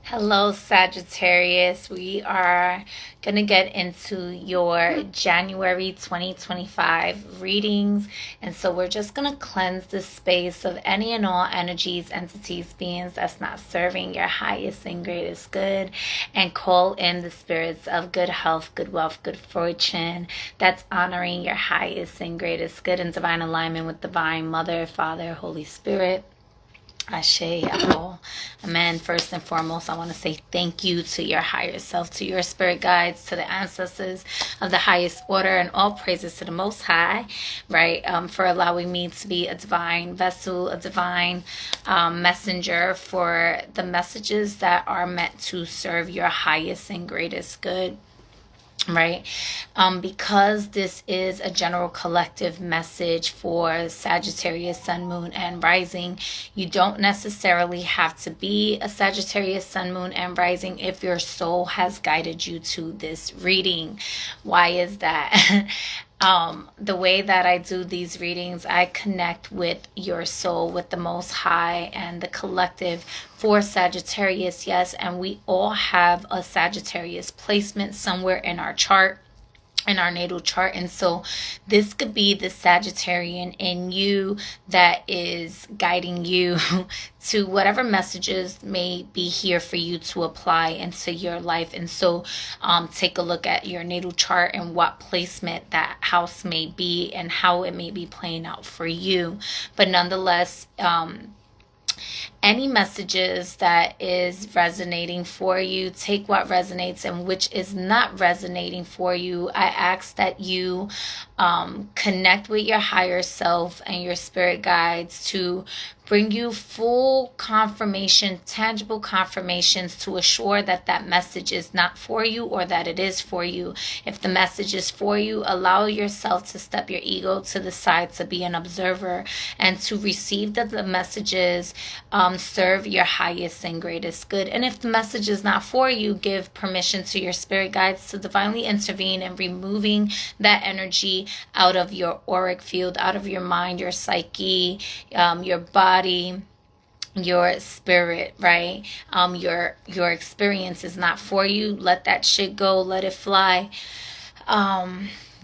Hello, Sagittarius. We are going to get into your January 2025 readings. And so we're just going to cleanse the space of any and all energies, entities, beings that's not serving your highest and greatest good, and call in the spirits of good health, good wealth, good fortune that's honoring your highest and greatest good in divine alignment with Divine Mother, Father, Holy Spirit. Ashe, Aho. Amen. First and foremost, I want to say thank you to your higher self, to your spirit guides, to the ancestors of the highest order, and all praises to the Most High, right, for allowing me to be a divine vessel, a divine messenger for the messages that are meant to serve your highest and greatest good. Right, because this is a general collective message for Sagittarius, Sun, Moon, and Rising. You don't necessarily have to be a Sagittarius, Sun, Moon, and Rising if your soul has guided you to this reading. Why is that? The way that I do these readings, I connect with your soul, with the Most High and the collective for Sagittarius, yes, and we all have a Sagittarius placement somewhere in our chart, in our natal chart. And so this could be the Sagittarian in you that is guiding you to whatever messages may be here for you to apply into your life. And so take a look at your natal chart and what placement that house may be and how it may be playing out for you. But nonetheless, any messages that is resonating for you, take what resonates, and which is not resonating for you, I ask that you connect with your higher self and your spirit guides to bring you full confirmation, tangible confirmations to assure that that message is not for you or that it is for you. If the message is for you, allow yourself to step your ego to the side to be an observer and to receive that the messages serve your highest and greatest good. And if the message is not for you, give permission to your spirit guides to divinely intervene in removing that energy out of your auric field, out of your mind, your psyche, your body, your spirit, right? Your experience is not for you. Let that shit go. Let it fly.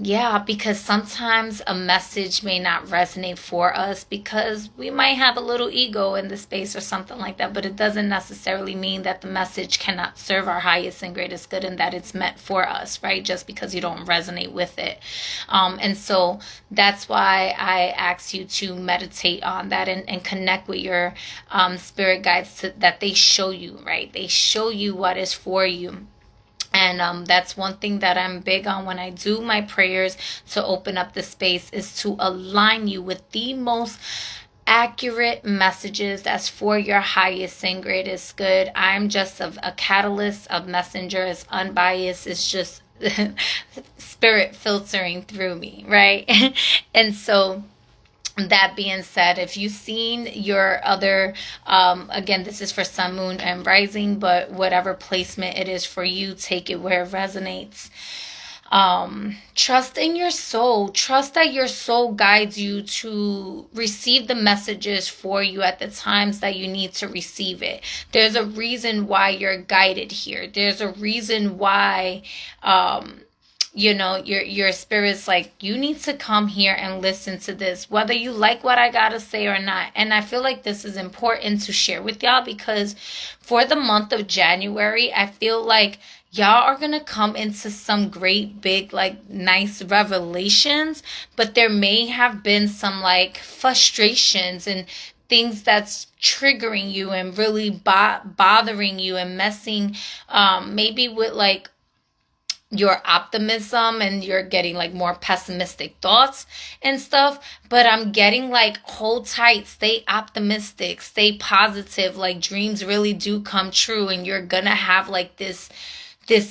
Yeah, because sometimes a message may not resonate for us because we might have a little ego in the space or something like that, but it doesn't necessarily mean that the message cannot serve our highest and greatest good and that it's meant for us, right? Just because you don't resonate with it. And so that's why I ask you to meditate on that and connect with your spirit guides that they show you, right? They show you what is for you. And that's one thing that I'm big on when I do my prayers to open up the space is to align you with the most accurate messages that's for your highest and greatest good. I'm just a catalyst, of messenger. It's unbiased. It's just spirit filtering through me, right? And so that being said, if you've seen your other, again, this is for Sun, Moon, and Rising, but whatever placement it is for you, take it where it resonates. Trust in your soul. Trust that your soul guides you to receive the messages for you at the times that you need to receive it. There's a reason why you're guided here. There's a reason why, your spirit's like, you need to come here and listen to this, whether you like what I gotta say or not. And I feel like this is important to share with y'all because for the month of January, I feel like y'all are gonna come into some great big, like, nice revelations, but there may have been some like frustrations and things that's triggering you and really bothering you and messing maybe with like your optimism, and you're getting like more pessimistic thoughts and stuff. But I'm getting like, hold tight, stay optimistic, stay positive. Like, dreams really do come true, and you're gonna have like this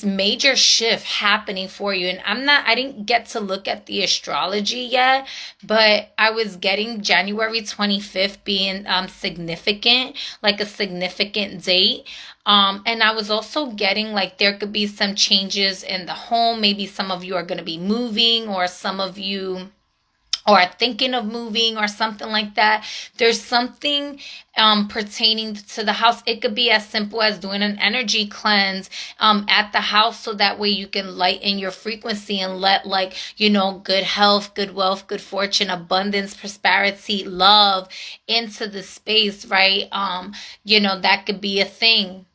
major shift happening for you. And I didn't get to look at the astrology yet, but I was getting January 25th being significant, like a significant date. And I was also getting like there could be some changes in the home. Maybe some of you are going to be moving, or some of you or thinking of moving or something like that. There's something pertaining to the house. It could be as simple as doing an energy cleanse at the house, so that way you can lighten your frequency and let, like, good health, good wealth, good fortune, abundance, prosperity, love into the space, right? That could be a thing.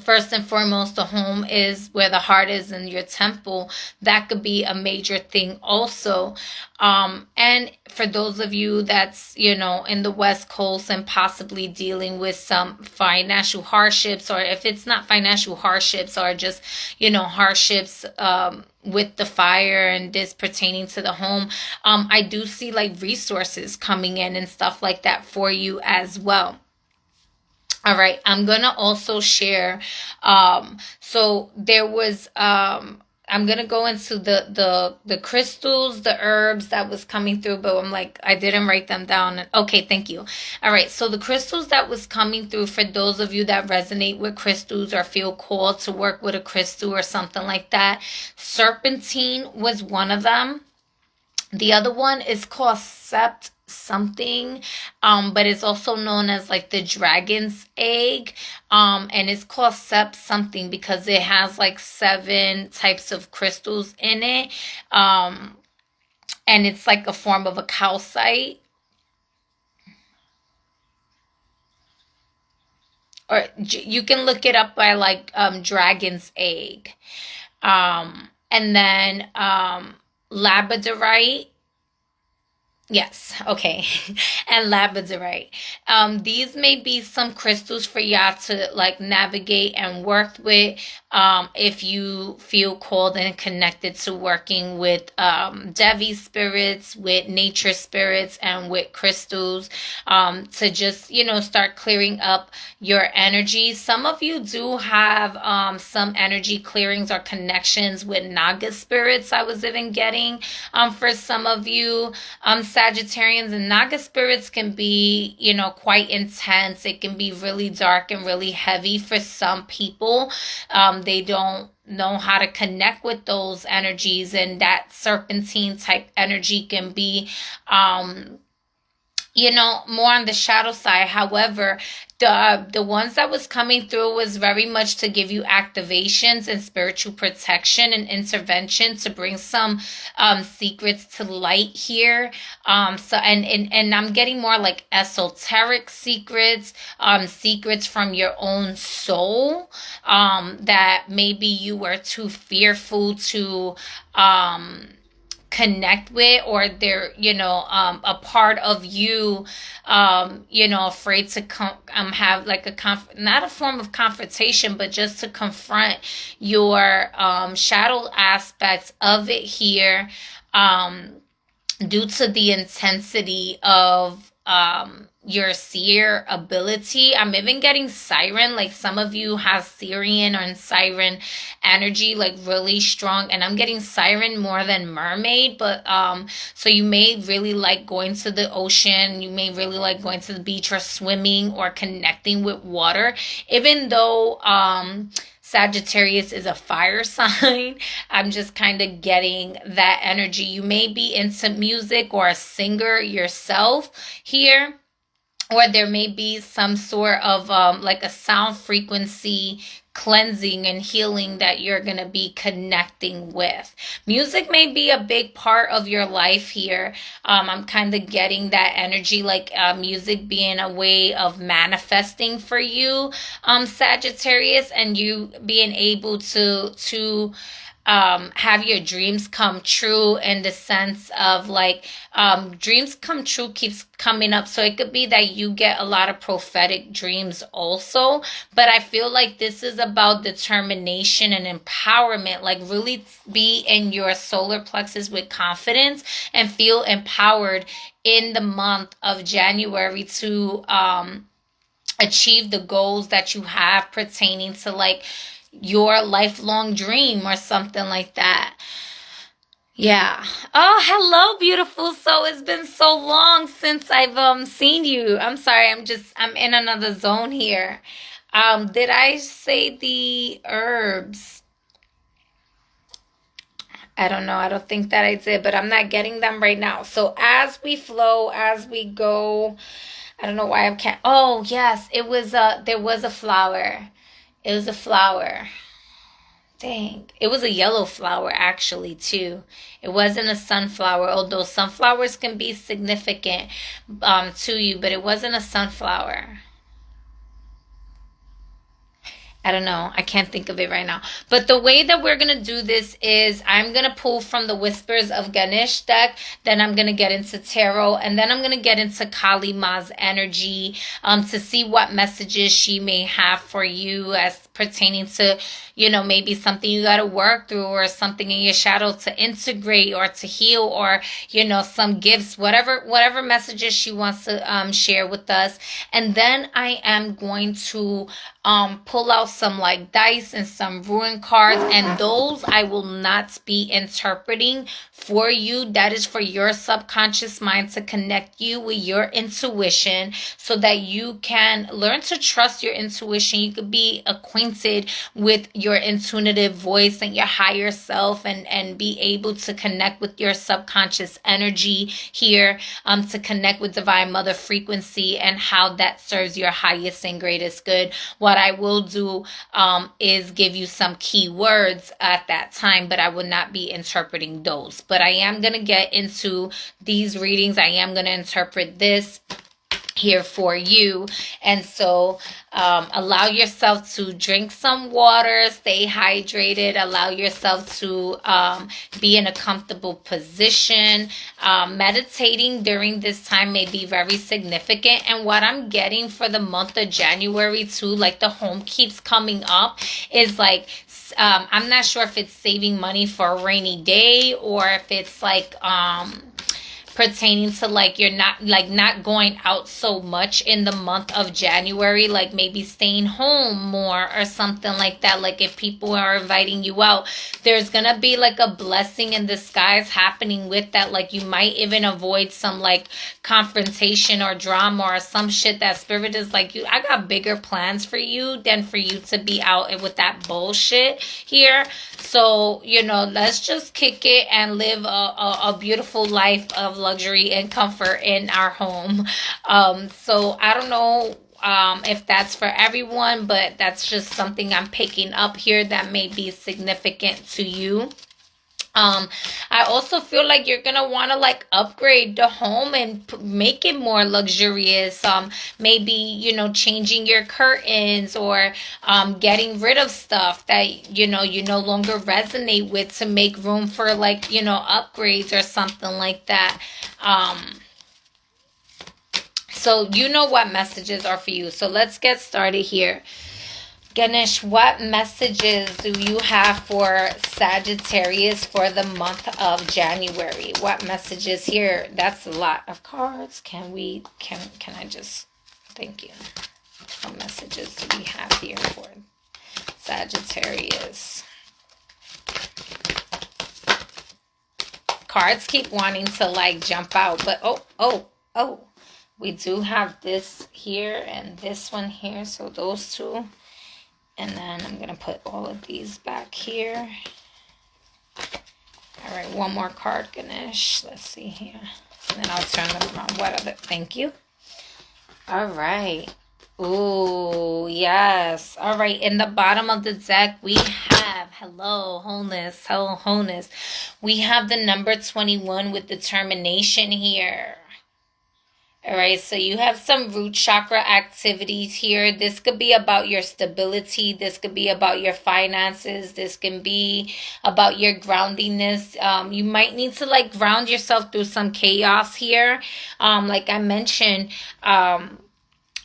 First and foremost, the home is where the heart is, in your temple. That could be a major thing also. And for those of you that's, in the West Coast and possibly dealing with some financial hardships, or if it's not financial hardships, or just, hardships, with the fire and this pertaining to the home, I do see like resources coming in and stuff like that for you as well. All right, I'm gonna also share. So there was. I'm gonna go into the crystals, the herbs that was coming through, but I'm like, I didn't write them down. Okay, thank you. All right, so the crystals that was coming through, for those of you that resonate with crystals or feel called to work with a crystal or something like that, serpentine was one of them. The other one is called sept something, but it's also known as like the dragon's egg, and it's called sept something because it has like 7 types of crystals in it, and it's like a form of a calcite, or you can look it up by like dragon's egg, and then labradorite. Yes, okay. And labradorite. These may be some crystals for y'all to like navigate and work with, if you feel called and connected to working with Devi spirits, with nature spirits, and with crystals, to just, start clearing up your energy. Some of you do have some energy clearings or connections with Naga spirits. I was even getting for some of you. Sagittarians, and Naga spirits can be, quite intense. It can be really dark and really heavy for some people. They don't know how to connect with those energies, and that serpentine type energy can be, more on the shadow side. However, the ones that was coming through was very much to give you activations and spiritual protection and intervention to bring some secrets to light here. So and I'm getting more like esoteric secrets, secrets from your own soul, that maybe you were too fearful to connect with, or they're, a part of you, afraid to have like not a form of confrontation, but just to confront your shadow aspects of it here, due to the intensity of your seer ability. I'm even getting siren, like some of you have Syrian or siren energy, like really strong, and I'm getting siren more than mermaid. But so you may really like going to the ocean, you may really like going to the beach or swimming or connecting with water, even though Sagittarius is a fire sign. I'm just kind of getting that energy. You may be into music or a singer yourself here, or there may be some sort of like a sound frequency cleansing and healing that you're going to be connecting with. Music may be a big part of your life here. I'm kind of getting that energy, like music being a way of manifesting for you, Sagittarius, and you being able to have your dreams come true, in the sense of like dreams come true keeps coming up. So it could be that you get a lot of prophetic dreams also, but I feel like this is about determination and empowerment. Like really be in your solar plexus with confidence and feel empowered in the month of January to achieve the goals that you have pertaining to like your lifelong dream or something like that. Yeah. Oh, hello, beautiful soul. It's been so long since I've seen you. I'm sorry. I'm in another zone here. Did I say the herbs? I don't know. I don't think that I did, but I'm not getting them right now. So as we flow, as we go, I don't know why I can't. Oh, yes, it was there was a flower. It was a flower. Dang. It was a yellow flower actually too. It wasn't a sunflower, although sunflowers can be significant to you, but it wasn't a sunflower. I don't know. I can't think of it right now. But the way that we're going to do this is I'm going to pull from the Whispers of Ganesh deck. Then I'm going to get into tarot. And then I'm going to get into Kali Ma's energy to see what messages she may have for you as pertaining to, you know, maybe something you got to work through or something in your shadow to integrate or to heal or, you know, some gifts, whatever messages she wants to share with us. And then I am going to pull out some like dice and some ruin cards, and those I will not be interpreting for you. That is for your subconscious mind to connect you with your intuition so that you can learn to trust your intuition. You could be acquainted with your intuitive voice and your higher self and be able to connect with your subconscious energy here, to connect with Divine Mother frequency and how that serves your highest and greatest good. What I will do is give you some key words at that time, but I will not be interpreting those. But I am going to get into these readings. I am going to interpret this here for you. And so allow yourself to drink some water, stay hydrated, allow yourself to be in a comfortable position. Meditating during this time may be very significant. And what I'm getting for the month of January too, like the home keeps coming up, is like I'm not sure if it's saving money for a rainy day or if it's like pertaining to like you're not going out so much in the month of January, like maybe staying home more or something like that. Like if people are inviting you out, there's gonna be like a blessing in disguise happening with that. Like you might even avoid some like confrontation or drama or some shit that spirit is like, I got bigger plans for you than for you to be out with that bullshit here. So, you know, let's just kick it and live a beautiful life of luxury and comfort in our home. So I don't know if that's for everyone, but that's just something I'm picking up here that may be significant to you. I also feel like you're gonna want to like upgrade the home and make it more luxurious. Maybe, you know, changing your curtains or getting rid of stuff that, you know, you no longer resonate with to make room for like, you know, upgrades or something like that. So you know what messages are for you. So let's get started here. Ganesh, what messages do you have for Sagittarius for the month of January? What messages here? That's a lot of cards. Can I just, thank you. What messages do we have here for Sagittarius? Cards keep wanting to like jump out, but oh, we do have this here and this one here. So those two. And then I'm going to put all of these back here. All right, one more card, Ganesh. Let's see here. And then I'll turn them around. What other? Thank you. All right. Ooh, yes. All right, in the bottom of the deck, we have, hello, wholeness. We have the number 21 with determination here. All right, so you have some root chakra activities here. This could be about your stability. This could be about your finances. This can be about your groundiness. You might need to like ground yourself through some chaos here. Like I mentioned,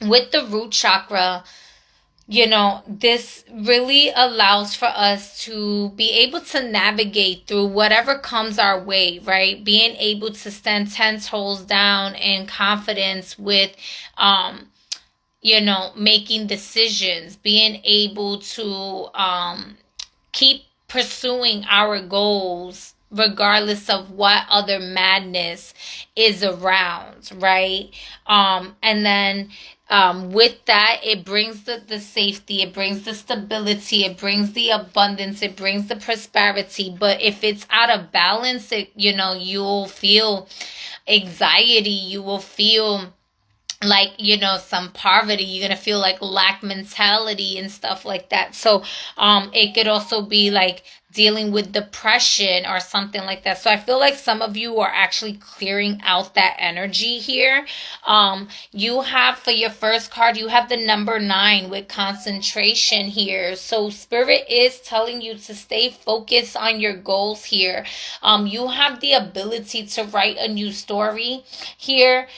with the root chakra, you know, this really allows for us to be able to navigate through whatever comes our way, right? Being able to stand 10 toes down in confidence with, you know, making decisions, being able to keep pursuing our goals regardless of what other madness is around, right? And then with that, it brings the safety, it brings the stability, it brings the abundance, it brings the prosperity. But if it's out of balance, you'll feel anxiety, you will feel like, some poverty, you're gonna feel like lack mentality and stuff like that. So it could also be like dealing with depression or something like that. So I feel like some of you are actually clearing out that energy here. You have, for your first card, you have the number 9 with concentration here. So Spirit is telling you to stay focused on your goals here. You have the ability to write a new story here,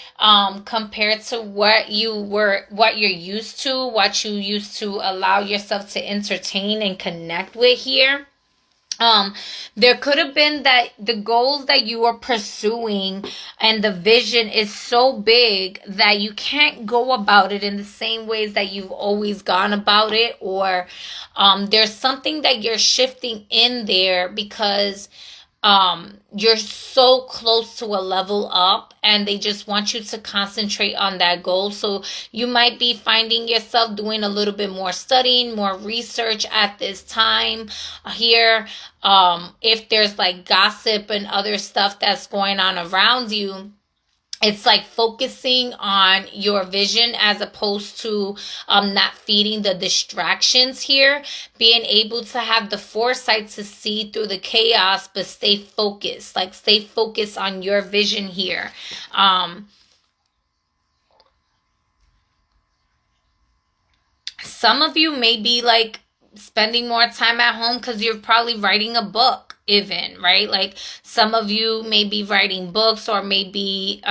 compared to what you're used to, what you used to allow yourself to entertain and connect with here. There could have been that the goals that you are pursuing and the vision is so big that you can't go about it in the same ways that you've always gone about it, or there's something that you're shifting in there because you're so close to a level up and they just want you to concentrate on that goal. So you might be finding yourself doing a little bit more studying, more research at this time here. If there's like gossip and other stuff that's going on around you, it's like focusing on your vision as opposed to not feeding the distractions here. Being able to have the foresight to see through the chaos, but stay focused. Like stay focused on your vision here. Some of you may be like spending more time at home because you're probably writing a book even, right? Like some of you may be writing books or maybe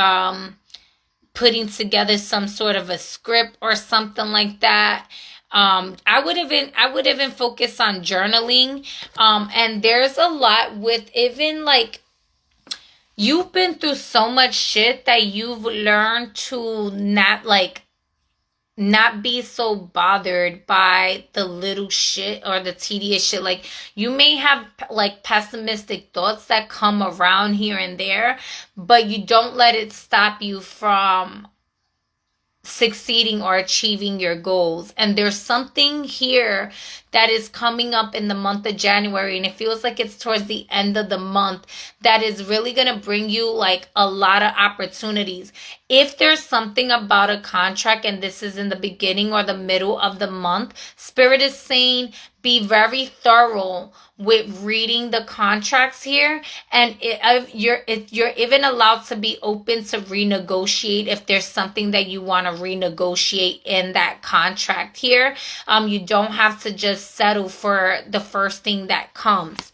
putting together some sort of a script or something like that. I would even focus on journaling. And there's a lot with even like you've been through so much shit that you've learned to not be so bothered by the little shit or the tedious shit. Like you may have like pessimistic thoughts that come around here and there, but you don't let it stop you from succeeding or achieving your goals. And there's something here that is coming up in the month of January, and it feels like it's towards the end of the month, that is really going to bring you like a lot of opportunities. If there's something about a contract and this is in the beginning or the middle of the month, Spirit is saying be very thorough with reading the contracts here, and you're even allowed to be open to renegotiate if there's something that you want to renegotiate in that contract here. You don't have to just settle for the first thing that comes.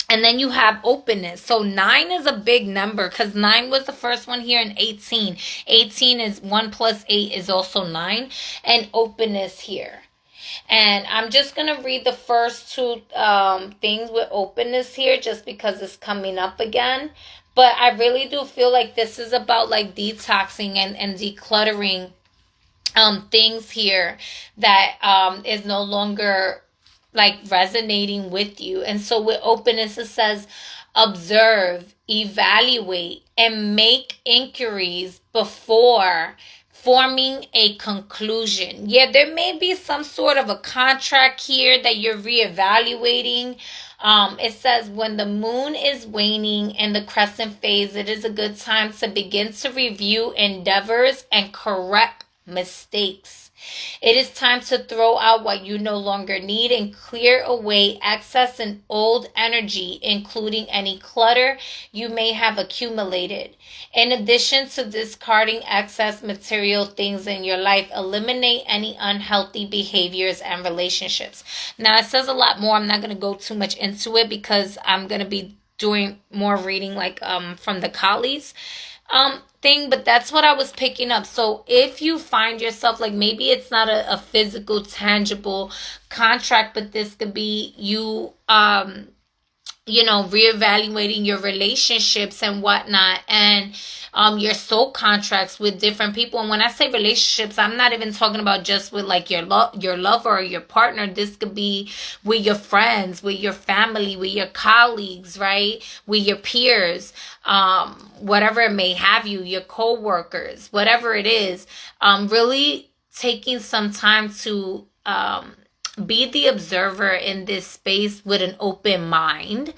And then you have openness. So 9 is a big number because 9 was the first one here in 18. 18 is 1 plus 8 is also 9. And openness here. And I'm just going to read the first 2 things with openness here just because it's coming up again. But I really do feel like this is about like detoxing and decluttering things here that is no longer like resonating with you. And so with openness, it says observe, evaluate, and make inquiries before forming a conclusion. Yeah, there may be some sort of a contract here that you're reevaluating. It says when the moon is waning in the crescent phase, it is a good time to begin to review endeavors and correct mistakes. It is time to throw out what you no longer need and clear away excess and old energy, including any clutter you may have accumulated. In addition to discarding excess material things in your life, eliminate any unhealthy behaviors and relationships. Now, it says a lot more. I'm not going to go too much into it because I'm going to be doing more reading like from the Kalis thing, but that's what I was picking up. So if you find yourself like maybe it's not a physical tangible contract, but this could be you reevaluating your relationships and whatnot, and your soul contracts with different people. And when I say relationships, I'm not even talking about just with like your lover or your partner. This could be with your friends, with your family, with your colleagues, right? With your peers, whatever it may have you, your co-workers, whatever it is. Really taking some time to be the observer in this space with an open mind,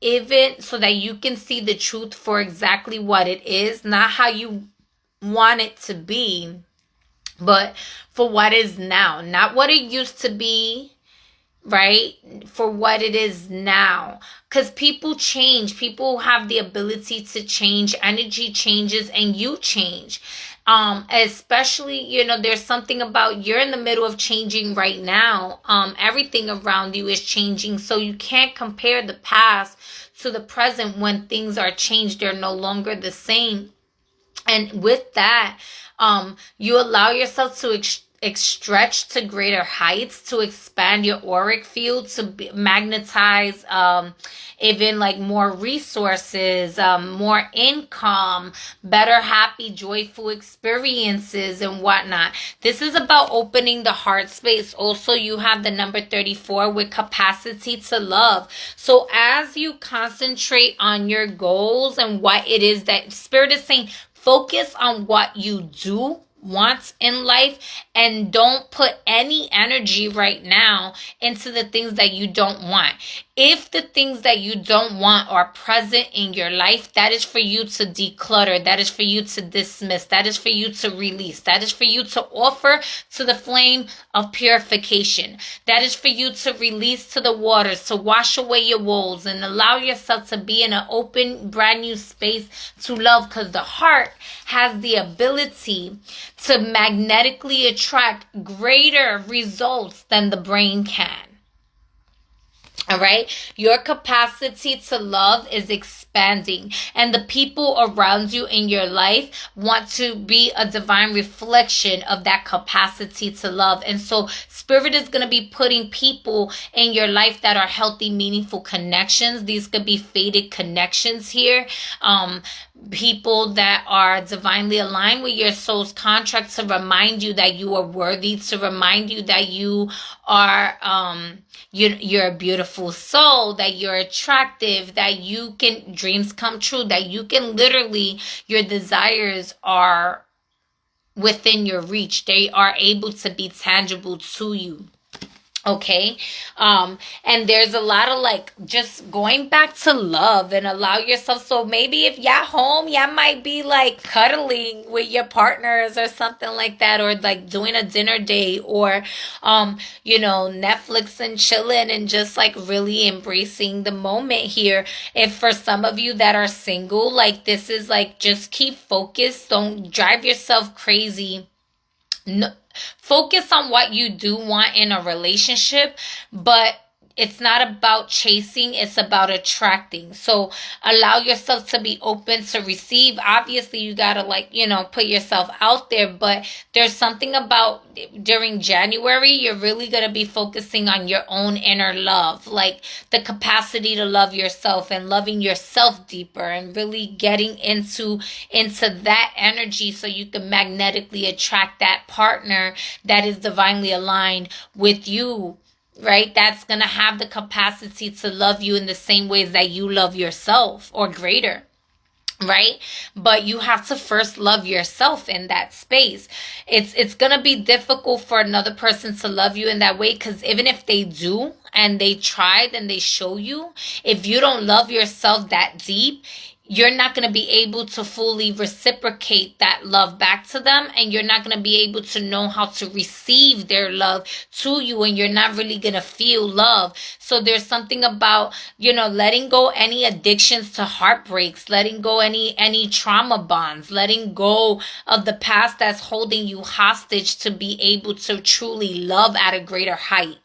even so that you can see the truth for exactly what it is, not how you want it to be, but for what is now, not what it used to be, right? For what it is now. Because people change. People have the ability to change. Energy changes and you change. Especially, there's something about you're in the middle of changing right now. Everything around you is changing. So you can't compare the past to the present when things are changed. They're no longer the same. And with that, you allow yourself to stretch to greater heights, to expand your auric field, to magnetize even like more resources, more income, better, happy, joyful experiences and whatnot. This is about opening the heart space. Also, you have the number 34 with capacity to love. So as you concentrate on your goals and what it is that Spirit is saying, focus on what you do want in life and don't put any energy right now into the things that you don't want. If the things that you don't want are present in your life, that is for you to declutter. That is for you to dismiss. That is for you to release. That is for you to offer to the flame of purification. That is for you to release to the waters, to wash away your woes and allow yourself to be in an open, brand new space to love, because the heart has the ability to magnetically attract greater results than the brain can. All right. Your capacity to love is expanding, and the people around you in your life want to be a divine reflection of that capacity to love. And so Spirit is going to be putting people in your life that are healthy, meaningful connections. These could be fated connections here. People that are divinely aligned with your soul's contract, to remind you that you are worthy, to remind you that you are you're a beautiful soul, that you're attractive, that you can, dreams come true, that you can literally, your desires are within your reach. They are able to be tangible to you. Okay. And there's a lot of like just going back to love and allow yourself. So maybe if y'all home, y'all might be like cuddling with your partners or something like that, or like doing a dinner date, or, Netflix and chilling and just like really embracing the moment here. If for some of you that are single, like this is like, just keep focused. Don't drive yourself crazy. No, focus on what you do want in a relationship, but it's not about chasing, it's about attracting. So allow yourself to be open to receive. Obviously, you gotta put yourself out there, but there's something about during January, you're really gonna be focusing on your own inner love, like the capacity to love yourself and loving yourself deeper, and really getting into that energy so you can magnetically attract that partner that is divinely aligned with you. Right? That's going to have the capacity to love you in the same ways that you love yourself, or greater. Right? But you have to first love yourself in that space. It's going to be difficult for another person to love you in that way, because even if they do and they tried and they show you, if you don't love yourself that deep, you're not going to be able to fully reciprocate that love back to them, and you're not going to be able to know how to receive their love to you, and you're not really going to feel love. So there's something about, letting go any addictions to heartbreaks, letting go any trauma bonds, letting go of the past that's holding you hostage to be able to truly love at a greater height.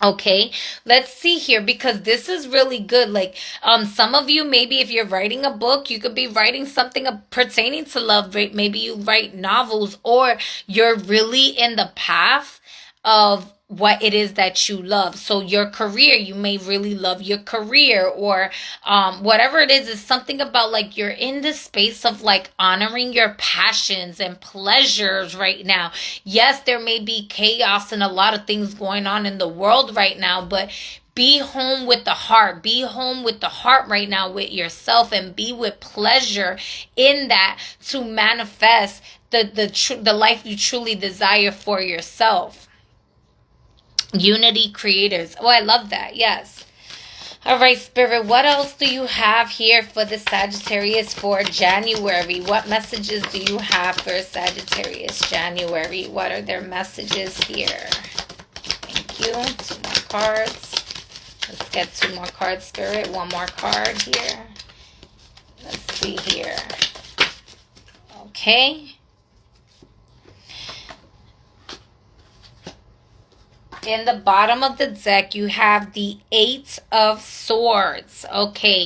Okay, let's see here, because this is really good. Like, some of you, maybe if you're writing a book, you could be writing something pertaining to love. Maybe you write novels, or you're really in the path of what it is that you love. So your career, you may really love your career, or whatever it is something about like you're in the space of like honoring your passions and pleasures right now. Yes, there may be chaos and a lot of things going on in the world right now, but be home with the heart. Be home with the heart right now with yourself, and be with pleasure in that, to manifest the life you truly desire for yourself. Unity creators. Oh, I love that. Yes. All right, Spirit, what else do you have here for the Sagittarius for January? What messages do you have for Sagittarius January? What are their messages here? Thank you. 2 more cards. Let's get 2 more cards, Spirit. 1 more card here. Let's see here. Okay. In the bottom of the deck, you have the 8 of Swords. Okay.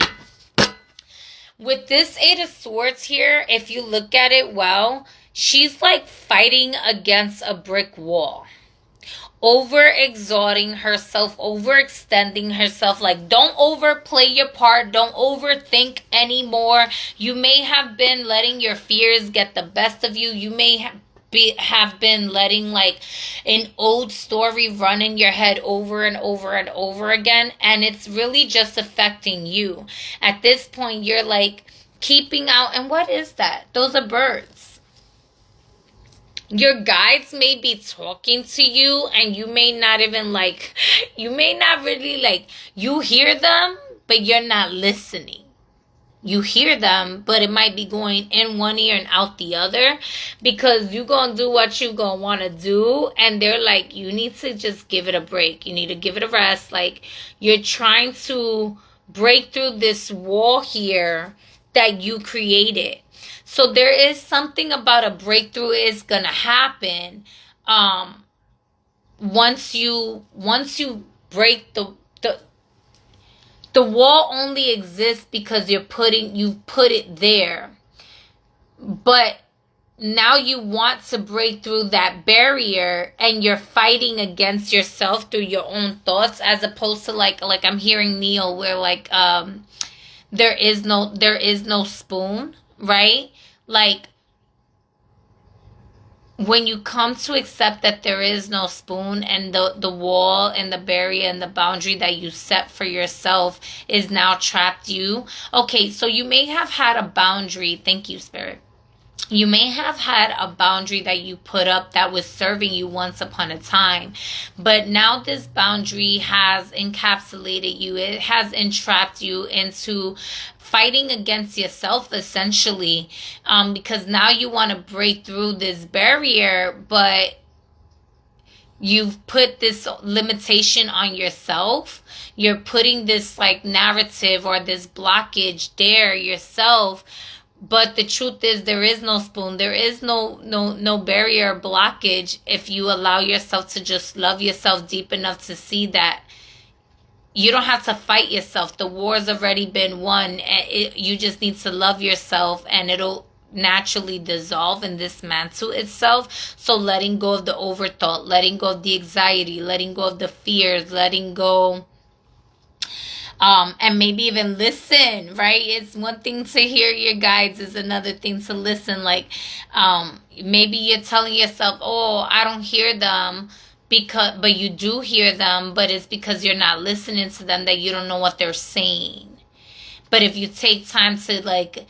With this 8 of Swords here, if you look at it well, she's like fighting against a brick wall. Overexerting herself, overextending herself. Like, don't overplay your part. Don't overthink anymore. You may have been letting your fears get the best of you. You may have been letting like an old story run in your head over and over and over again, and it's really just affecting you. At this point, you're like keeping out. And what is that? Those are birds. Your guides may be talking to you, and you may not even like, you may not really like, you hear them, but you're not listening. You hear them, but it might be going in one ear and out the other, because you're going to do what you're going to want to do. And they're like, you need to just give it a break. You need to give it a rest. Like, you're trying to break through this wall here that you created. So there is something about a breakthrough is going to happen. Once you break the wall only exists because you put it there. But now you want to break through that barrier, and you're fighting against yourself through your own thoughts, as opposed to like I'm hearing Neil, where like there is no spoon, right? Like, when you come to accept that there is no spoon, and the wall and the barrier and the boundary that you set for yourself is now trapped you. Okay, so you may have had a boundary. Thank you, Spirit. You may have had a boundary that you put up that was serving you once upon a time. But now this boundary has encapsulated you. It has entrapped you into fighting against yourself, essentially, because now you want to break through this barrier, but you've put this limitation on yourself. You're putting this like narrative or this blockage there yourself. But the truth is, there is no spoon. There is no barrier or blockage if you allow yourself to just love yourself deep enough to see that you don't have to fight yourself. The war's already been won. You just need to love yourself, and it'll naturally dissolve and dismantle itself. So letting go of the overthought, letting go of the anxiety, letting go of the fears, letting go, and maybe even listen, right? It's one thing to hear your guides, is another thing to listen. Like, maybe you're telling yourself, oh, I don't hear them, but you do hear them, but it's because you're not listening to them, that you don't know what they're saying. But if you take time to like,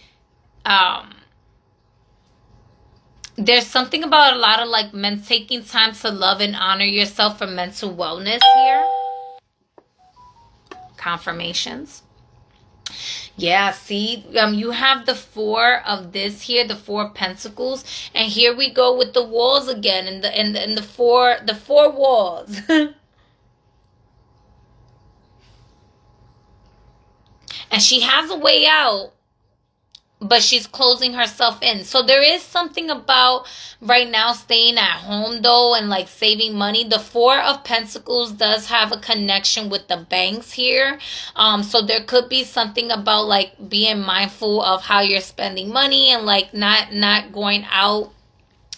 there's something about a lot of like men taking time to love and honor yourself for mental wellness here. Confirmations. Yeah, see, you have the 4 of this here, the 4 of Pentacles, and here we go with the walls again, and the four walls. And she has a way out, but she's closing herself in. So there is something about right now staying at home, though, and like saving money. The 4 of Pentacles does have a connection with the banks here. So there could be something about like being mindful of how you're spending money, and like not going out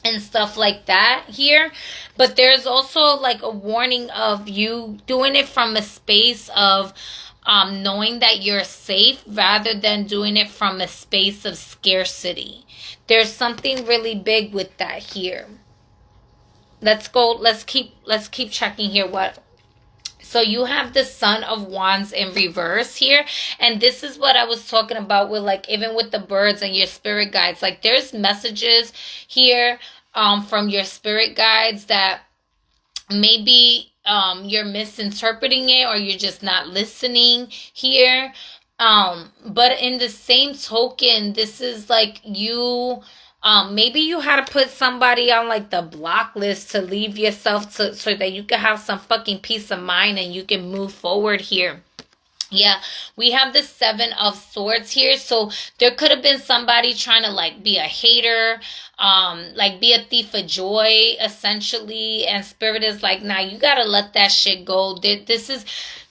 and stuff like that here. But there's also like a warning of you doing it from a space of knowing that you're safe, rather than doing it from a space of scarcity. There's something really big with that here. Let's keep checking here what So you have the Son of Wands in reverse here. And this is what I was talking about with, like, even with the birds and your spirit guides. Like, there's messages here from your spirit guides that maybe you're misinterpreting it, or you're just not listening here. But in the same token, this is like you, maybe you had to put somebody on like the block list to leave yourself so that you can have some fucking peace of mind and you can move forward here. Yeah, we have the Seven of Swords here. So there could have been somebody trying to like be a hater, like be a thief of joy, essentially. And Spirit is like, nah, you gotta let that shit go. This is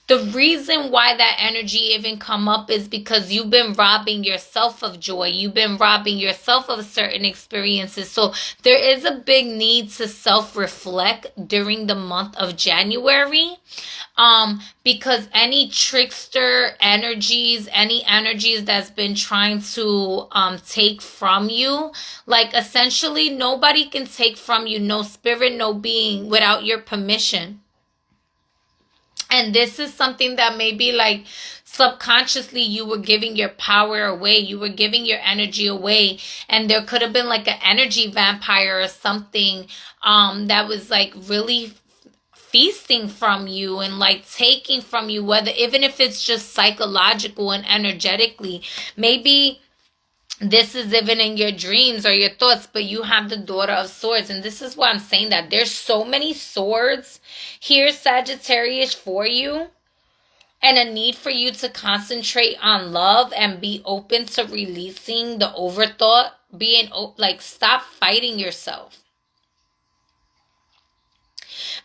the reason why that energy even come up, is because you've been robbing yourself of joy. You've been robbing yourself of certain experiences. So there is a big need to self-reflect during the month of January. Because any trickster energies, any energies that's been trying to take from you, like essentially nobody can take from you, no spirit, no being, without your permission. And this is something that maybe like subconsciously you were giving your power away. You were giving your energy away. And there could have been like an energy vampire or something that was like really feasting from you and like taking from you, whether even if it's just psychological and energetically. Maybe this is even in your dreams or your thoughts, but you have the Daughter of Swords. And this is why I'm saying that there's so many swords here, Sagittarius, for you. And a need for you to concentrate on love and be open to releasing the overthought. Like, stop fighting yourself.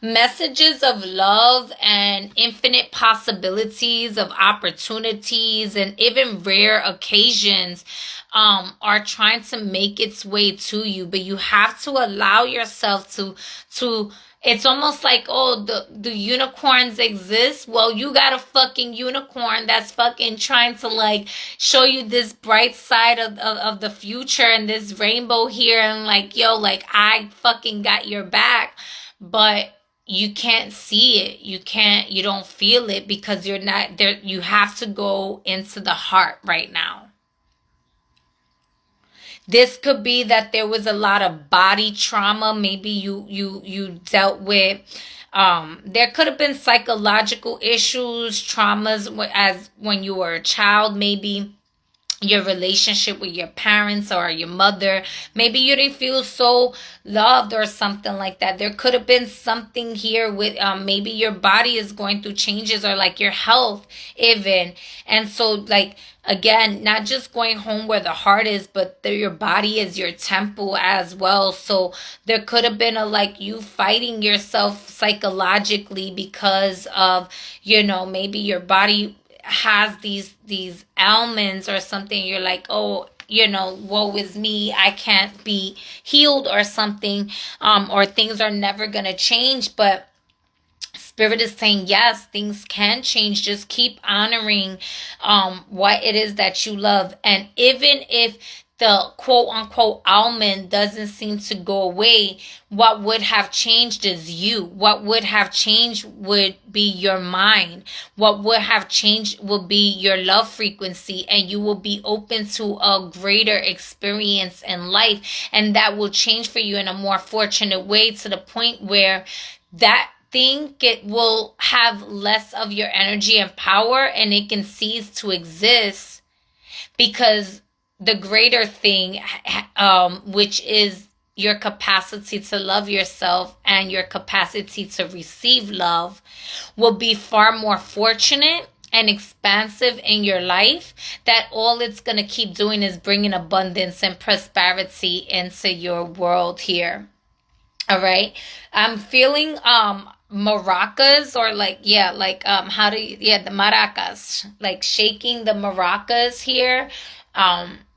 Messages of love and infinite possibilities of opportunities and even rare occasions are trying to make its way to you, but you have to allow yourself to it's almost like, oh, the unicorns exist. Well, you got a fucking unicorn that's fucking trying to like show you this bright side of the future and this rainbow here, and like, yo, like I fucking got your back, but you can't see it. You don't feel it because you're not there. You have to go into the heart right now. This could be that there was a lot of body trauma. Maybe you dealt with, there could have been psychological issues, traumas as when you were a child, maybe your relationship with your parents or your mother. Maybe you didn't feel so loved or something like that. There could have been something here with maybe your body is going through changes, or like your health even. And so like, again, not just going home where the heart is, but your body is your temple as well. So there could have been a like you fighting yourself psychologically because of, maybe your body has these ailments or something. You're like, oh, woe is me, I can't be healed or something, or things are never gonna change. But Spirit is saying, yes, things can change. Just keep honoring what it is that you love. And even if the quote-unquote almond doesn't seem to go away, what would have changed is you. What would have changed would be your mind. What would have changed will be your love frequency, and you will be open to a greater experience in life. And that will change for you in a more fortunate way, to the point where that think it will have less of your energy and power, and it can cease to exist, because the greater thing, which is your capacity to love yourself and your capacity to receive love, will be far more fortunate and expansive in your life, that all it's going to keep doing is bringing abundance and prosperity into your world here. All right. I'm feeling maracas, or like, the maracas, like shaking the maracas here.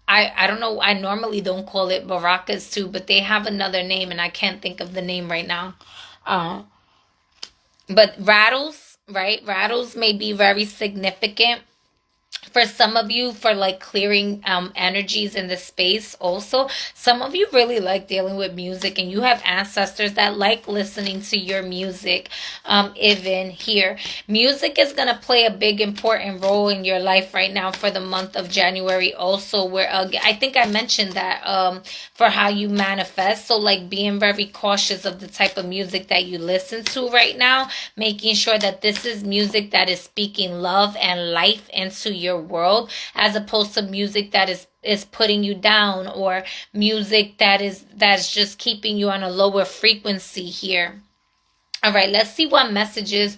I don't know. I normally don't call it maracas too, but they have another name and I can't think of the name right now. But rattles, right? Rattles may be very significant. For some of you, for like clearing energies in the space. Also, some of you really like dealing with music, and you have ancestors that like listening to your music. Even here, music is going to play a big important role in your life right now for the month of January. Also, where I think I mentioned that for how you manifest. So like being very cautious of the type of music that you listen to right now, making sure that this is music that is speaking love and life into your world, as opposed to music that is putting you down, or music that's just keeping you on a lower frequency here. All right, let's see what messages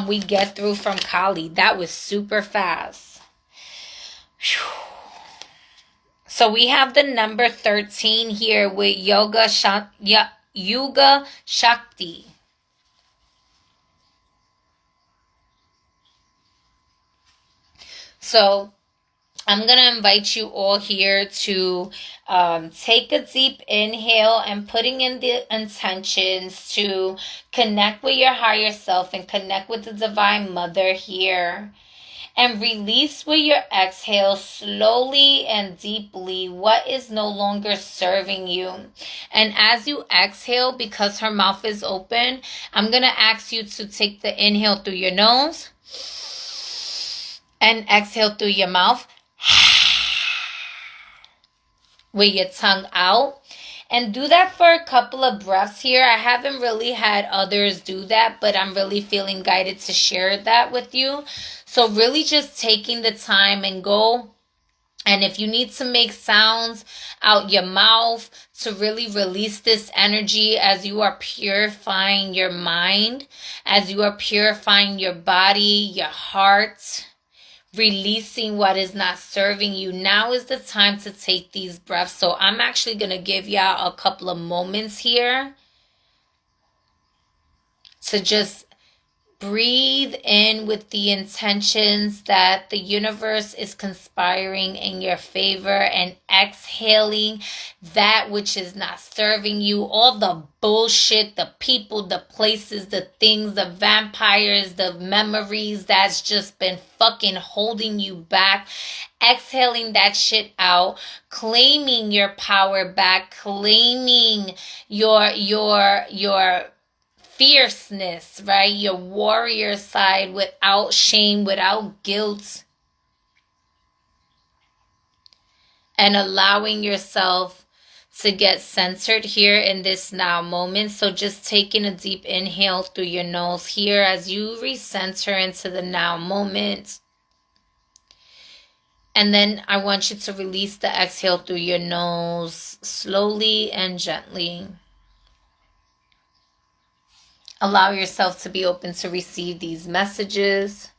we get through from Kali. That was super fast. Whew. So we have the number 13 here with Yuga Shakti. So I'm going to invite you all here to take a deep inhale and putting in the intentions to connect with your higher self and connect with the Divine Mother here. And release with your exhale slowly and deeply what is no longer serving you. And as you exhale, because her mouth is open, I'm going to ask you to take the inhale through your nose and exhale through your mouth with your tongue out. And do that for a couple of breaths here. I haven't really had others do that, but I'm really feeling guided to share that with you. So really just taking the time and go. And if you need to make sounds out your mouth to really release this energy as you are purifying your mind, as you are purifying your body, your heart, releasing what is not serving you, now is the time to take these breaths. So I'm actually going to give y'all a couple of moments here to just breathe in with the intentions that the universe is conspiring in your favor, and exhaling that which is not serving you, all the bullshit, the people, the places, the things, the vampires, the memories that's just been fucking holding you back. Exhaling that shit out, claiming your power back, claiming your fierceness, right? Your warrior side, without shame, without guilt, and allowing yourself to get centered here in this now moment. So just taking a deep inhale through your nose here as you recenter into the now moment. And then I want you to release the exhale through your nose slowly and gently. Allow yourself to be open to receive these messages.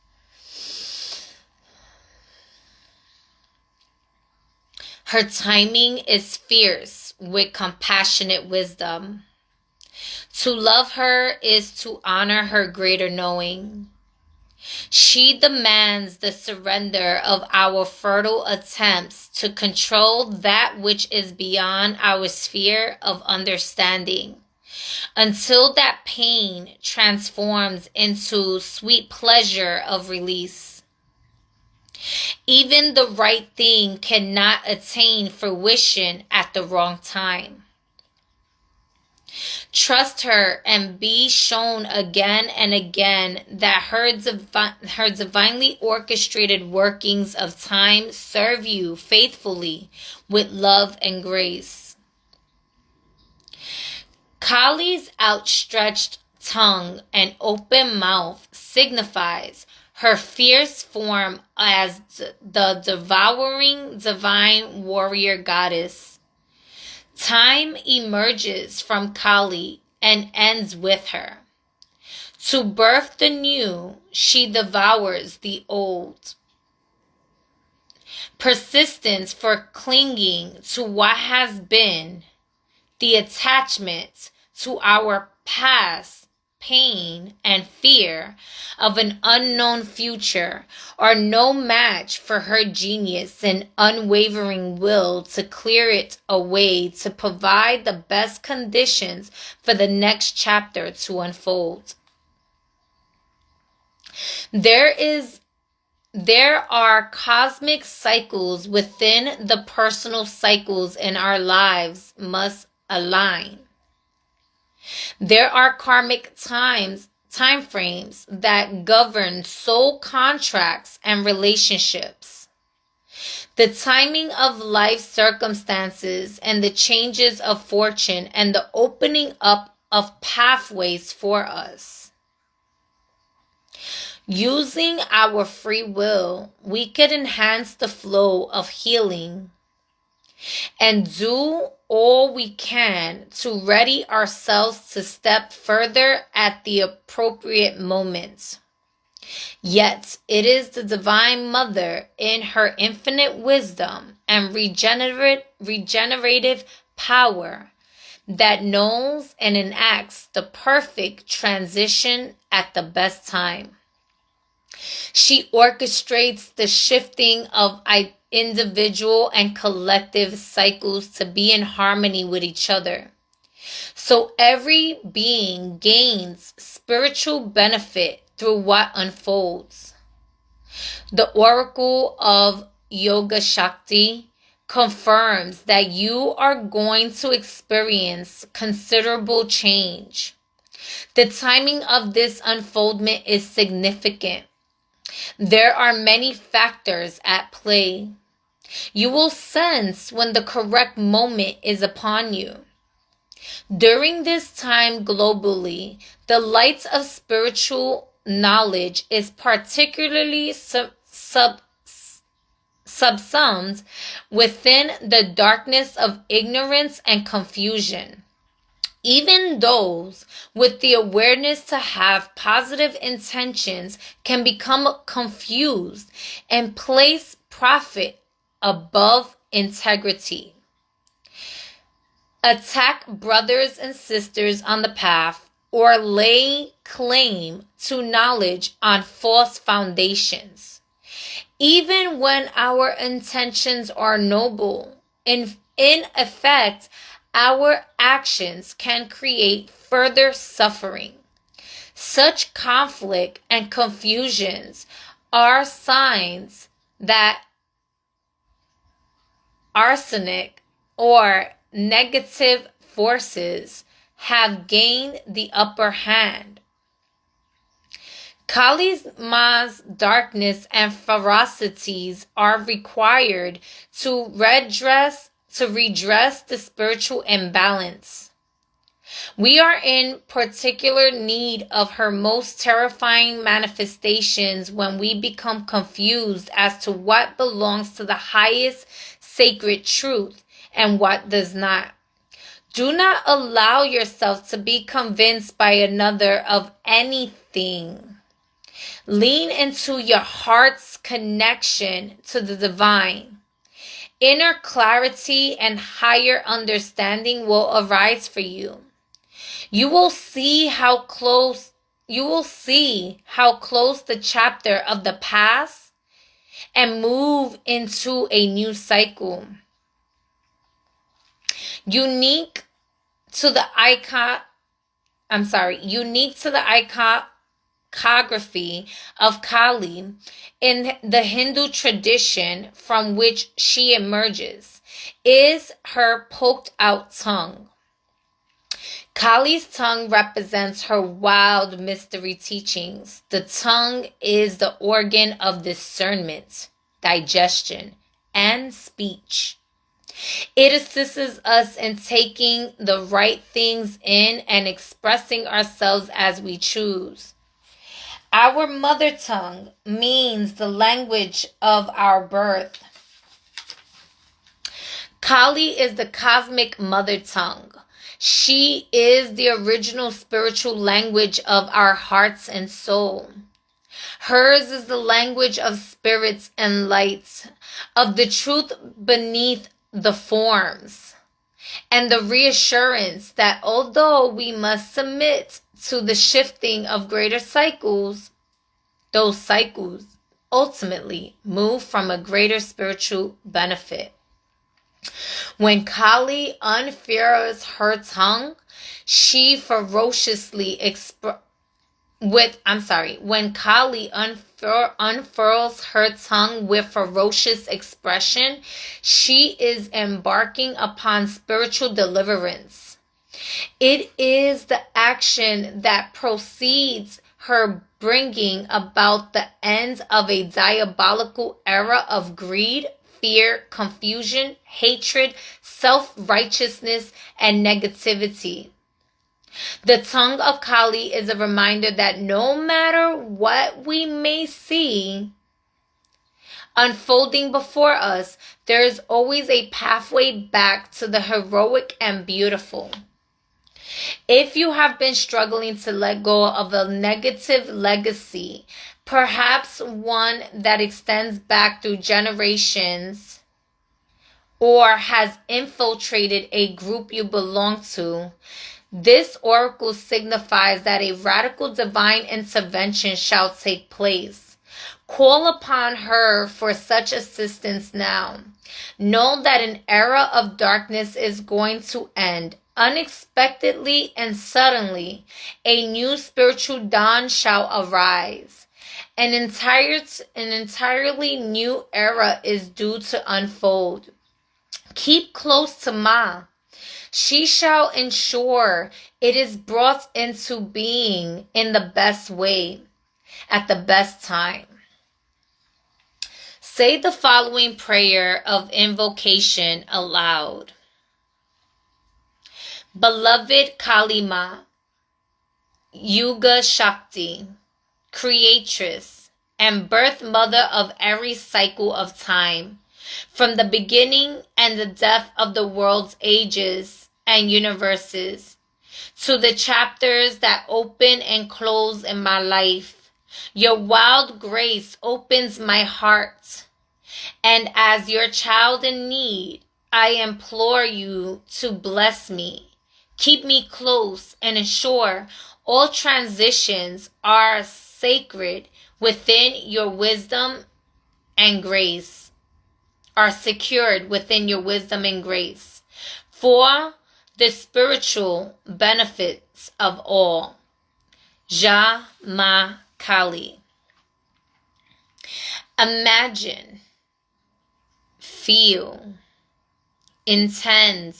Her timing is fierce with compassionate wisdom. To love her is to honor her greater knowing. She demands the surrender of our fertile attempts to control that which is beyond our sphere of understanding, until that pain transforms into sweet pleasure of release. Even the right thing cannot attain fruition at the wrong time. Trust her and be shown again and again that her divinely orchestrated workings of time serve you faithfully with love and grace. Kali's outstretched tongue and open mouth signifies her fierce form as the devouring divine warrior goddess. Time emerges from Kali and ends with her. To birth the new, she devours the old. Persistence for clinging to what has been, the attachment to our past, pain and fear of an unknown future are no match for her genius and unwavering will to clear it away, to provide the best conditions for the next chapter to unfold. There is There are cosmic cycles within the personal cycles in our lives must align. There are karmic time frames that govern soul contracts and relationships. The timing of life circumstances and the changes of fortune and the opening up of pathways for us. Using our free will, we could enhance the flow of healing and do all we can to ready ourselves to step further at the appropriate moment. Yet it is the Divine Mother in her infinite wisdom and regenerative power that knows and enacts the perfect transition at the best time. She orchestrates the shifting of individual and collective cycles to be in harmony with each other. So every being gains spiritual benefit through what unfolds. The Oracle of Yoga Shakti confirms that you are going to experience considerable change. The timing of this unfoldment is significant. There are many factors at play. You will sense when the correct moment is upon you. During this time globally, the light of spiritual knowledge is particularly subsumed within the darkness of ignorance and confusion. Even those with the awareness to have positive intentions can become confused and place profit above integrity. Attack brothers and sisters on the path or lay claim to knowledge on false foundations. Even when our intentions are noble, in effect, our actions can create further suffering. Such conflict and confusions are signs that arsenic or negative forces have gained the upper hand. Kali's Ma's darkness and ferocities are required to redress the spiritual imbalance. We are in particular need of her most terrifying manifestations when we become confused as to what belongs to the highest sacred truth and what does not. Do not allow yourself to be convinced by another of anything. Lean into your heart's connection to the divine. Inner clarity and higher understanding will arise for you. You will see how close the chapter of the past and move into a new cycle. Unique to the iconography of Kali in the Hindu tradition from which she emerges is her poked out tongue. Kali's tongue represents her wild mystery teachings. The tongue is the organ of discernment, digestion, and speech. It assists us in taking the right things in and expressing ourselves as we choose. Our mother tongue means the language of our birth. Kali is the cosmic mother tongue. She is the original spiritual language of our hearts and soul. Hers is the language of spirits and lights, of the truth beneath the forms, and the reassurance that although we must submit to the shifting of greater cycles, those cycles ultimately move from a greater spiritual benefit. When Kali unfurls her tongue, she ferociously when Kali unfurls her tongue with ferocious expression, she is embarking upon spiritual deliverance. It is the action that proceeds her bringing about the end of a diabolical era of greed, fear, confusion, hatred, self-righteousness, and negativity. The tongue of Kali is a reminder that no matter what we may see unfolding before us, there is always a pathway back to the heroic and beautiful. If you have been struggling to let go of a negative legacy, perhaps one that extends back through generations, or has infiltrated a group you belong to, this oracle signifies that a radical divine intervention shall take place. Call upon her for such assistance now. Know that an era of darkness is going to end. Unexpectedly and suddenly, a new spiritual dawn shall arise. An entirely new era is due to unfold. Keep close to Ma. She shall ensure it is brought into being in the best way, at the best time. Say the following prayer of invocation aloud. Beloved Kali Ma, Yuga Shakti, creatress and birth mother of every cycle of time, from the beginning and the depth of the world's ages and universes, to the chapters that open and close in my life, your wild grace opens my heart. And as your child in need, I implore you to bless me. Keep me close and ensure all transitions are sacred within your wisdom and grace, are secured within your wisdom and grace, for the spiritual benefits of all. Ja Ma Kali. Imagine, feel, intend,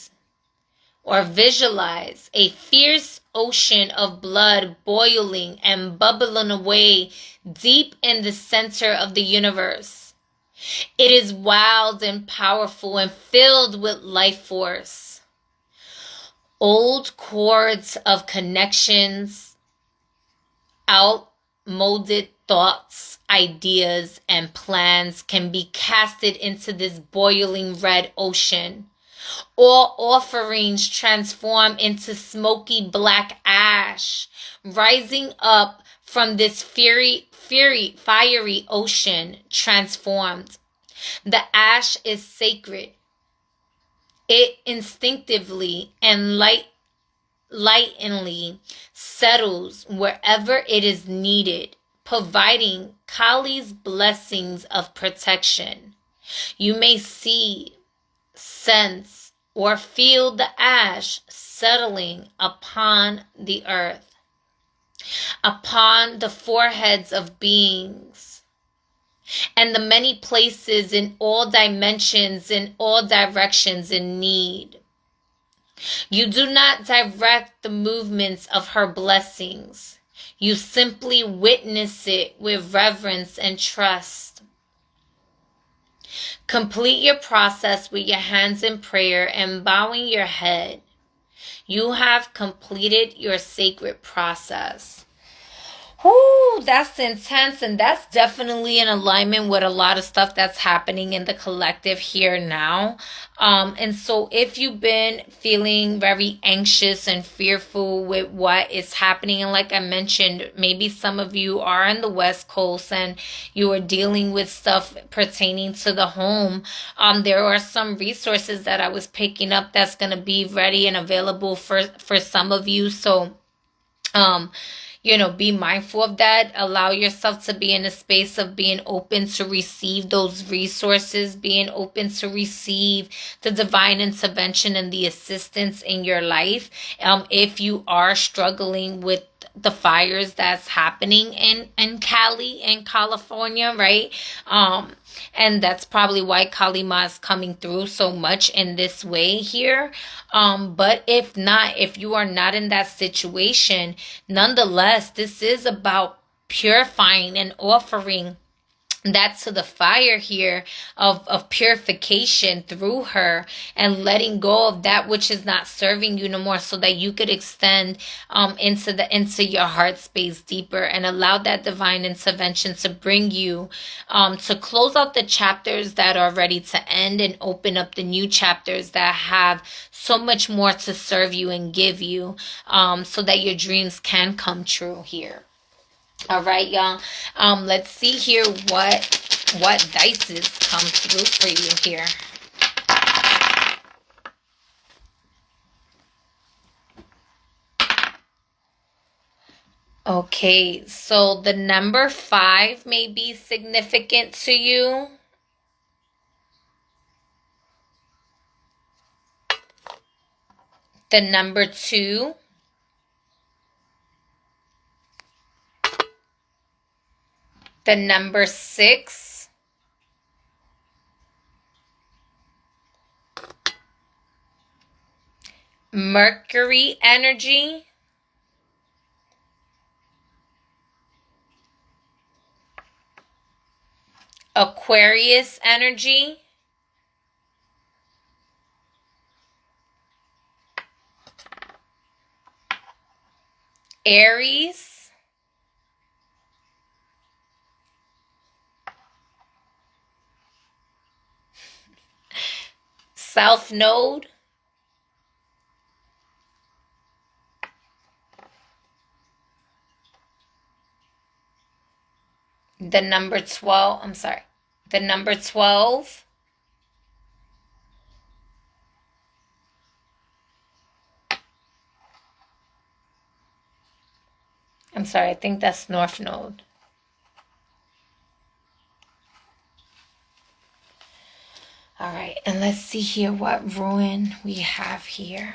or visualize a fierce ocean of blood boiling and bubbling away deep in the center of the universe. It is wild and powerful and filled with life force. Old cords of connections, outmoded thoughts, ideas, and plans can be casted into this boiling red ocean. All offerings transform into smoky black ash, rising up from this fiery ocean transformed. The ash is sacred. It instinctively and lightly settles wherever it is needed, providing Kali's blessings of protection. You may see, sense, or feel the ash settling upon the earth, upon the foreheads of beings, and the many places in all dimensions, in all directions in need. You do not direct the movements of her blessings. You simply witness it with reverence and trust. Complete your process with your hands in prayer and bowing your head. You have completed your sacred process. Ooh, that's intense, and that's definitely in alignment with a lot of stuff that's happening in the collective here now. And so if you've been feeling very anxious and fearful with what is happening, and like I mentioned, maybe some of you are in the West Coast and you are dealing with stuff pertaining to the home, there are some resources that I was picking up that's going to be ready and available for some of you. So, be mindful of that. Allow yourself to be in a space of being open to receive those resources, being open to receive the divine intervention and the assistance in your life. If you are struggling with the fires that's happening in Cali, in California, right? And that's probably why Kali Ma is coming through so much in this way here. But if not, if you are not in that situation, nonetheless, this is about purifying and offering that to the fire here of purification through her, and letting go of that which is not serving you no more, so that you could extend into your heart space deeper, and allow that divine intervention to bring you to close out the chapters that are ready to end, and open up the new chapters that have so much more to serve you and give you, so that your dreams can come true here. All right, y'all. Let's see here what dices come through for you here. Okay, so the number 5 may be significant to you. The number 2. The number 6. Mercury energy. Aquarius energy. Aries. South Node. The number 12. I'm sorry. The number 12. I'm sorry. I think that's North Node. All right, and let's see here what ruin we have here.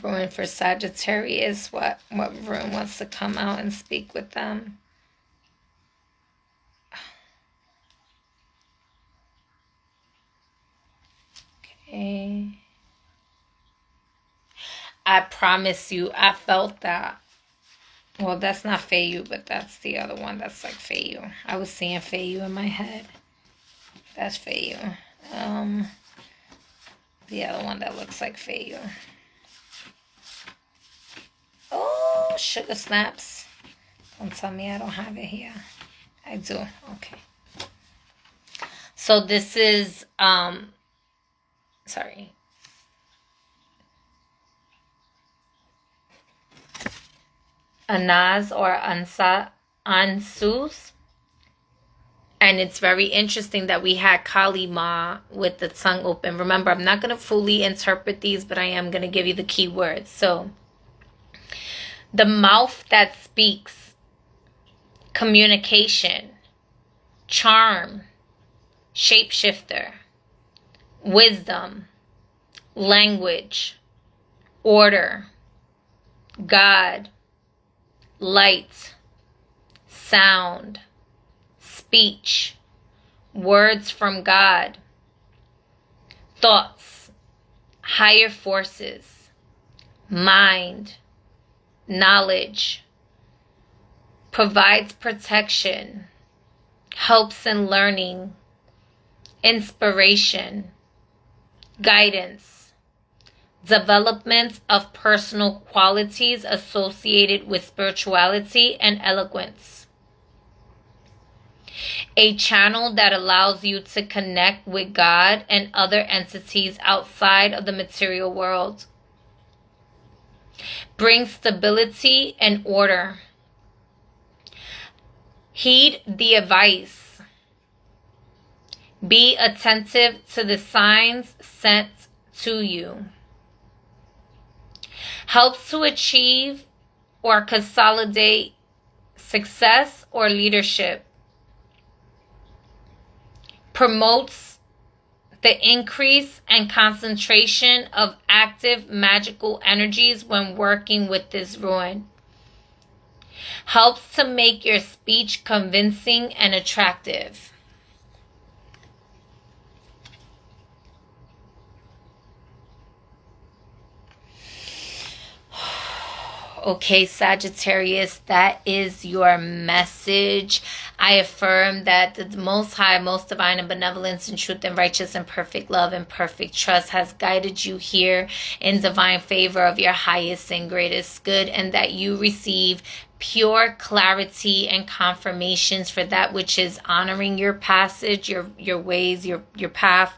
Ruin for Sagittarius. What ruin wants to come out and speak with them? Okay. I promise you, I felt that. Well, that's not Feiyu, but that's the other one that's like Feiyu. I was seeing Feiyu in my head. That's Feiyu. The other one that looks like Feiyu. Oh, sugar snaps. Don't tell me I don't have it here. I do. Okay. So this is, sorry. Anaz or Ansus. And it's very interesting that we had Kali Ma with the tongue open. Remember, I'm not going to fully interpret these, but I am going to give you the key words. So, the mouth that speaks, communication, charm, shapeshifter, wisdom, language, order, God, light, sound, speech, words from God, thoughts, higher forces, mind, knowledge, provides protection, helps in learning, inspiration, guidance, development of personal qualities associated with spirituality and eloquence. A channel that allows you to connect with God and other entities outside of the material world. Brings stability and order. Heed the advice. Be attentive to the signs sent to you. Helps to achieve or consolidate success or leadership. Promotes The increase and concentration of active magical energies when working with this rune helps to make your speech convincing and attractive. Okay, Sagittarius, that is your message. I affirm that the Most High, most divine and benevolence and truth and righteous and perfect love and perfect trust has guided you here in divine favor of your highest and greatest good, and that you receive pure clarity and confirmations for that which is honoring your passage, your ways, your path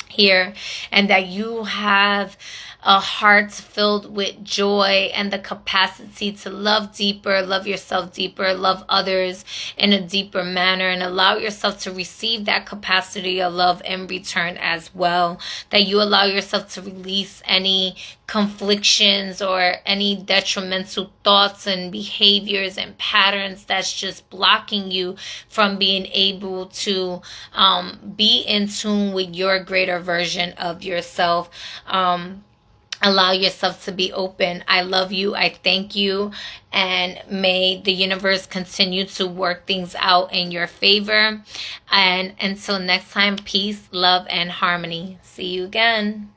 here, and that you have a heart filled with joy and the capacity to love deeper, love yourself deeper, love others in a deeper manner, and allow yourself to receive that capacity of love in return as well. That you allow yourself to release any conflictions or any detrimental thoughts and behaviors and patterns that's just blocking you from being able to be in tune with your greater version of yourself. Allow yourself to be open. I love you. I thank you. And may the universe continue to work things out in your favor. And until next time, peace, love, and harmony. See you again.